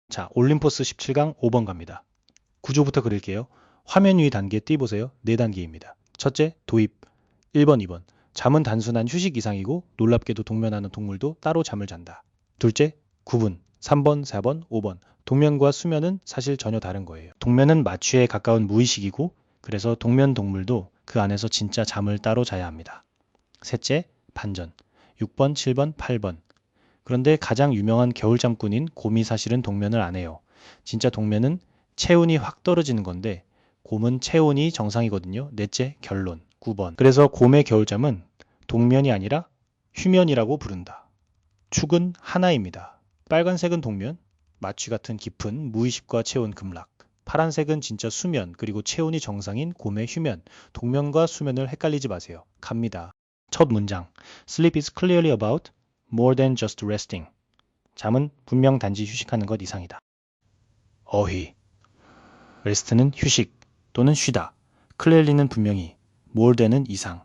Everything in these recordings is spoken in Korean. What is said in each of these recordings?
자, 올림포스 17강 5번 갑니다. 구조부터 그릴게요. 화면 위 단계 띄보세요. 4단계입니다. 첫째, 도입. 1번, 2번. 잠은 단순한 휴식 이상이고 놀랍게도 동면하는 동물도 따로 잠을 잔다. 둘째, 구분. 3번, 4번, 5번. 동면과 수면은 사실 전혀 다른 거예요. 동면은 마취에 가까운 무의식이고 그래서 동면 동물도 그 안에서 진짜 잠을 따로 자야 합니다. 셋째, 반전. 6번, 7번, 8번. 그런데 가장 유명한 겨울잠꾼인 곰이 사실은 동면을 안 해요. 진짜 동면은 체온이 확 떨어지는 건데 곰은 체온이 정상이거든요. 넷째, 결론. 9번. 그래서 곰의 겨울잠은 동면이 아니라 휴면이라고 부른다. 축은 하나입니다. 빨간색은 동면, 마취 같은 깊은 무의식과 체온 급락. 파란색은 진짜 수면, 그리고 체온이 정상인 곰의 휴면, 동면과 수면을 헷갈리지 마세요. 갑니다. 첫 문장. Sleep is clearly about more than just resting. 잠은 분명 단지 휴식하는 것 이상이다. 어휘. rest는 휴식 또는 쉬다. clearly는 분명히, more than은 이상,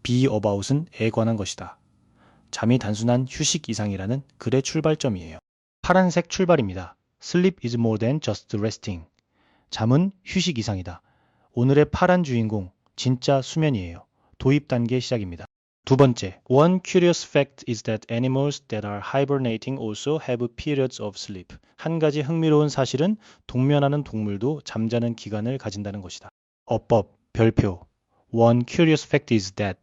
be about은 에 관한 것이다. 잠이 단순한 휴식 이상이라는 글의 출발점이에요. 파란색 출발입니다. Sleep is more than just resting. 잠은 휴식 이상이다. 오늘의 파란 주인공, 진짜 수면이에요. 도입 단계 시작입니다. 두 번째, one curious fact is that animals that are hibernating also have periods of sleep. 한 가지 흥미로운 사실은 동면하는 동물도 잠자는 기간을 가진다는 것이다. 어법, 별표. One curious fact is that.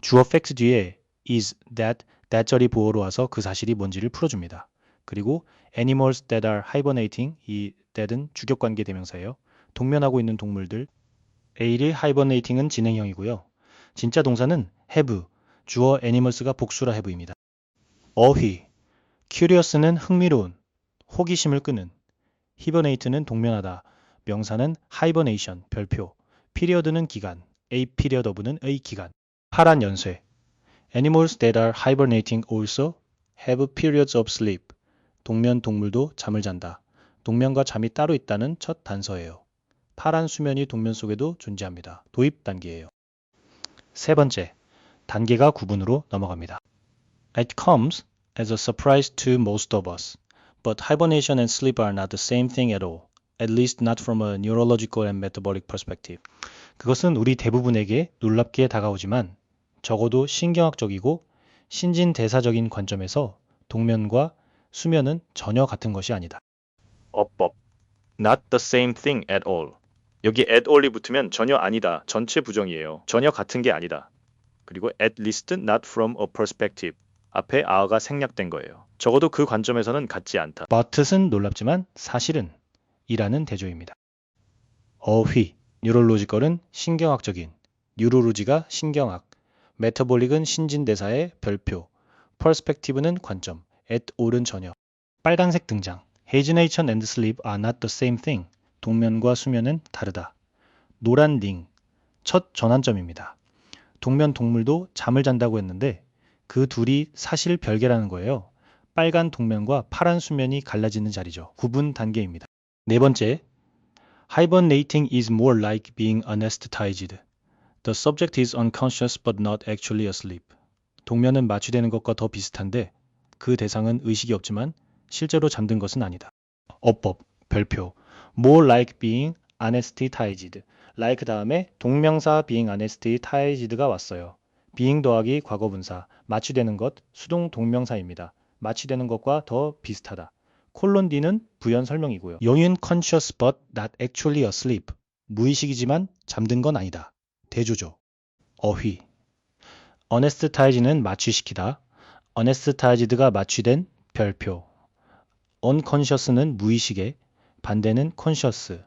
주어 fact 뒤에 is that 절이 보어로 와서 그 사실이 뭔지를 풀어줍니다. 그리고 animals that are hibernating, 이 that은 주격관계 대명사예요. 동면하고 있는 동물들. A를 hibernating은 진행형이고요. 진짜 동사는 have, 주어 animals가 복수라 have입니다. 어휘, curious는 흥미로운, 호기심을 끄는, hibernate는 동면하다, 명사는 hibernation, 별표, period는 기간, a period of는 의 기간. 파란 연쇄, animals that are hibernating also have periods of sleep. 동면 동물도 잠을 잔다. 동면과 잠이 따로 있다는 첫 단서예요. 파란 수면이 동면 속에도 존재합니다. 도입 단계예요. 세 번째, 단계가 구분으로 넘어갑니다. It comes as a surprise to most of us, but hibernation and sleep are not the same thing at all, at least not from a neurological and metabolic perspective. 그것은 우리 대부분에게 놀랍게 다가오지만 적어도 신경학적이고 신진대사적인 관점에서 동면과 수면은 전혀 같은 것이 아니다. 어법 Not the same thing at all. 여기 at all이 붙으면 전혀 아니다. 전체 부정이에요. 전혀 같은 게 아니다. 그리고 at least not from a perspective. 앞에 are가 생략된 거예요. 적어도 그 관점에서는 같지 않다. but은 놀랍지만 사실은 이라는 대조입니다. 어휘, 뉴럴로지컬은 신경학적인, 뉴로로지가 신경학, 메타볼릭은 신진대사의 별표, 퍼스펙티브는 관점, at all은 전혀. 빨간색 등장. Hibernation and sleep are not the same thing. 동면과 수면은 다르다. 노란 링, 첫 전환점입니다. 동면 동물도 잠을 잔다고 했는데 그 둘이 사실 별개라는 거예요. 빨간 동면과 파란 수면이 갈라지는 자리죠. 구분 단계입니다. 네 번째, Hibernating is more like being anesthetized. The subject is unconscious but not actually asleep. 동면은 마취되는 것과 더 비슷한데 그 대상은 의식이 없지만 실제로 잠든 것은 아니다. 어법, 별표. More like being anesthetized. like 다음에 동명사 being anesthetized가 왔어요. being 더하기 과거분사, 마취되는 것, 수동 동명사입니다. 마취되는 것과 더 비슷하다. 콜론 D는 부연 설명이고요. 영유는 conscious but not actually asleep. 무의식이지만 잠든 건 아니다. 대조죠. 어휘. anesthetized는 마취시키다. anesthetized가 마취된 별표. unconscious는 무의식에, 반대는 conscious.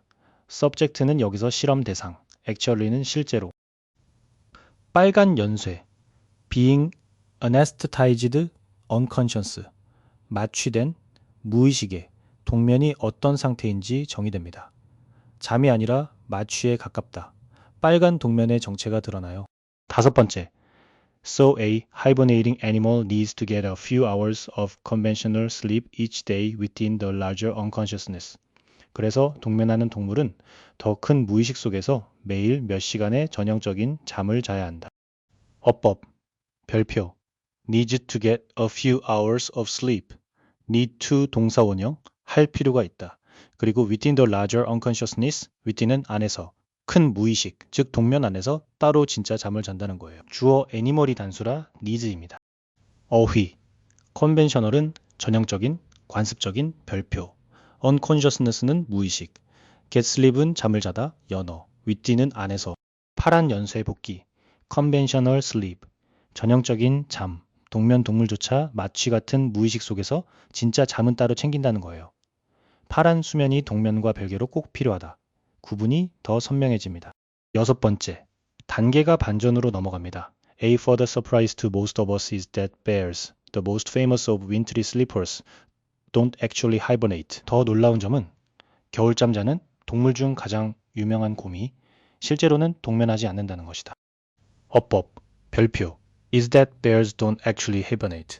subject는 여기서 실험 대상, actually는 실제로. 빨간 연쇄. being anesthetized unconscious. 마취된 무의식에 동면이 어떤 상태인지 정의됩니다. 잠이 아니라 마취에 가깝다. 빨간 동면의 정체가 드러나요. 다섯 번째. So a hibernating animal needs to get a few hours of conventional sleep each day within the larger unconsciousness. 그래서 동면하는 동물은 더 큰 무의식 속에서 매일 몇 시간의 전형적인 잠을 자야 한다. 어법, 별표, needs to get a few hours of sleep. need to 동사 원형, 할 필요가 있다. 그리고 within the larger unconsciousness, within은 안에서, 큰 무의식, 즉 동면 안에서 따로 진짜 잠을 잔다는 거예요. 주어 애니멀이 단수라 needs입니다. 어휘, conventional은 전형적인, 관습적인 별표, unconsciousness는 무의식, get sleep은 잠을 자다, 연어, within은 안에서, 파란 연쇄 복귀, conventional sleep, 전형적인 잠, 동면 동물조차 마취 같은 무의식 속에서 진짜 잠은 따로 챙긴다는 거예요. 파란 수면이 동면과 별개로 꼭 필요하다. 구분이 더 선명해집니다. 여섯 번째, 단계가 반전으로 넘어갑니다. A further surprise to most of us is that bears, the most famous of wintry sleepers, don't actually hibernate. 더 놀라운 점은 겨울잠 자는 동물 중 가장 유명한 곰이 실제로는 동면하지 않는다는 것이다. 어법, 별표, is that bears don't actually hibernate.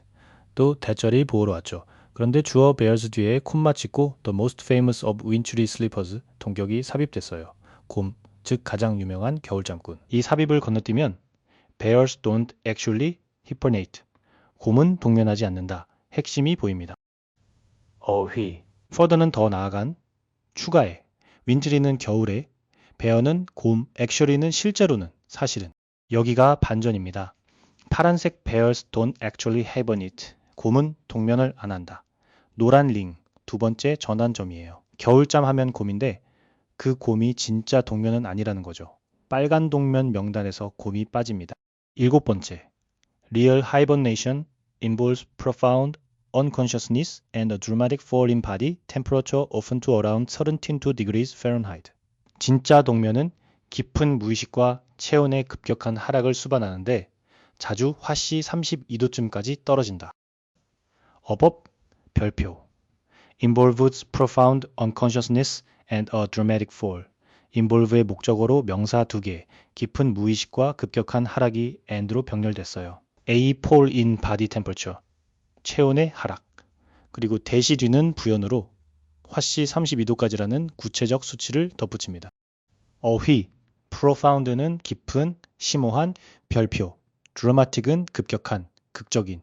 또 대절이 보호로 왔죠. 그런데 주어 bears 뒤에 콤마 찍고 the most famous of wintry sleepers 동격이 삽입됐어요. 곰, 즉 가장 유명한 겨울잠꾼. 이 삽입을 건너뛰면 bears don't actually hibernate. 곰은 동면하지 않는다. 핵심이 보입니다. 어휘, further는 더 나아간, 추가해. wintry는 겨울에, bear는 곰, actually는 실제로는, 사실은. 여기가 반전입니다. 파란색 bears don't actually hibernate. 곰은 동면을 안 한다. 노란 링, 두 번째 전환점이에요. 겨울잠 하면 곰인데 그 곰이 진짜 동면은 아니라는 거죠. 빨간 동면 명단에서 곰이 빠집니다. 일곱 번째, real hibernation involves profound unconsciousness and a dramatic fall in body temperature often to around 32 degrees Fahrenheit. 진짜 동면은 깊은 무의식과 체온의 급격한 하락을 수반하는데 자주 화씨 32도쯤까지 떨어진다. 어법, 별표. involves profound unconsciousness and a dramatic fall. involve의 목적어로 명사 2개, 깊은 무의식과 급격한 하락이 and로 병렬됐어요. A fall in body temperature, 체온의 하락. 그리고 대시 뒤는 부연으로 화씨 32도까지라는 구체적 수치를 덧붙입니다. 어휘, profound는 깊은, 심오한, 별표. dramatic은 급격한, 극적인.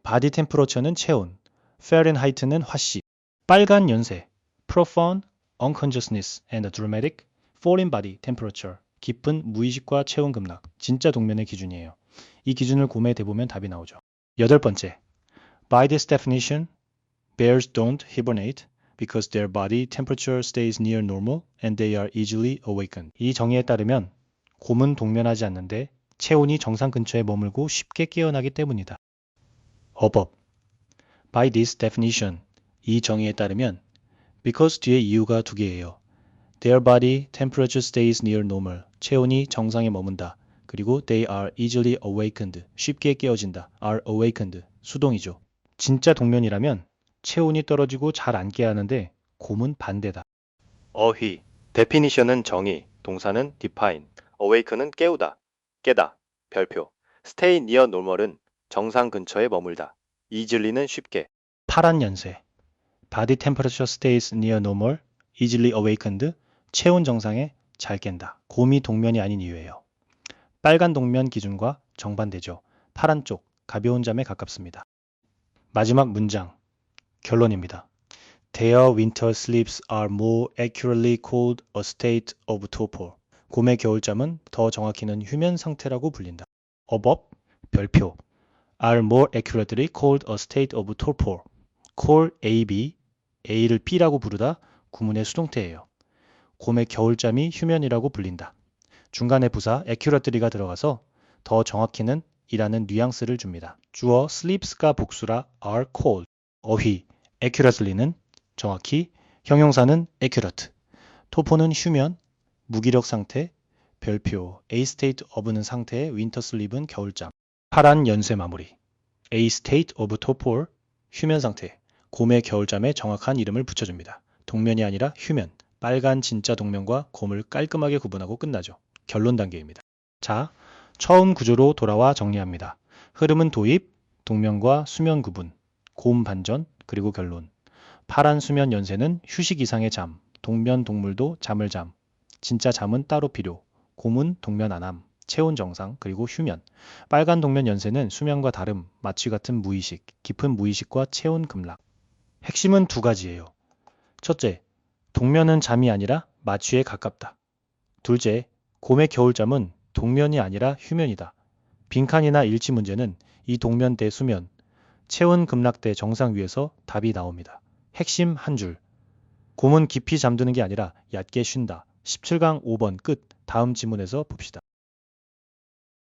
body temperature는 체온. Fahrenheit는 화씨. 빨간 연세. profound unconsciousness and a dramatic fall in body temperature. 깊은 무의식과 체온 급락. 진짜 동면의 기준이에요. 이 기준을 곰에 대보면 답이 나오죠. 여덟 번째. By this definition, bears don't hibernate because their body temperature stays near normal and they are easily awakened. 이 정의에 따르면 곰은 동면하지 않는데 체온이 정상 근처에 머물고 쉽게 깨어나기 때문이다. 어법. By this definition, 이 정의에 따르면 because 뒤에 이유가 두 개예요. Their body temperature stays near normal. 체온이 정상에 머문다. 그리고 they are easily awakened. 쉽게 깨어진다. are awakened. 수동이죠. 진짜 동면이라면 체온이 떨어지고 잘 안 깨야 하는데 곰은 반대다. 어휘. definition은 정의, 동사는 define, awaken은 깨우다, 깨다, 별표. stay near normal은 정상 근처에 머물다. easily는 쉽게. 파란 연세. body temperature stays near normal, easily awakened. 체온 정상에 잘 깬다. 곰이 동면이 아닌 이유예요. 빨간 동면 기준과 정반대죠. 파란 쪽, 가벼운 잠에 가깝습니다. 마지막 문장, 결론입니다. Their winter sleeps are more accurately called a state of torpor. 곰의 겨울잠은 더 정확히는 휴면 상태라고 불린다. 어법, 별표. are more accurately called a state of torpor. call A, B, A를 B라고 부르다 구문의 수동태예요. 곰의 겨울잠이 휴면이라고 불린다. 중간에 부사 accurately가 들어가서 더 정확히는 이라는 뉘앙스를 줍니다. 주어 sleeps가 복수라 are called. 어휘 accurately는 정확히, 형용사는 accurate. 토포는 휴면, 무기력 상태, 별표 A state of는 상태의 winter sleep은 겨울잠. 파란 연쇄 마무리. A state of torpor, 휴면 상태. 곰의 겨울잠에 정확한 이름을 붙여줍니다. 동면이 아니라 휴면. 빨간 진짜 동면과 곰을 깔끔하게 구분하고 끝나죠. 결론 단계입니다. 자, 처음 구조로 돌아와 정리합니다. 흐름은 도입, 동면과 수면 구분, 곰 반전, 그리고 결론. 파란 수면 연세는 휴식 이상의 잠, 동면 동물도 잠을 잠. 진짜 잠은 따로 필요, 곰은 동면 안함, 체온 정상, 그리고 휴면. 빨간 동면 연세는 수면과 다름, 마취 같은 무의식, 깊은 무의식과 체온 급락. 핵심은 두 가지예요. 첫째, 동면은 잠이 아니라 마취에 가깝다. 둘째, 곰의 겨울잠은 동면이 아니라 휴면이다. 빈칸이나 일치 문제는 이 동면대 수면, 체온 급락대 정상 위에서 답이 나옵니다. 핵심 한 줄. 곰은 깊이 잠드는 게 아니라 얕게 쉰다. 17강 5번 끝. 다음 지문에서 봅시다.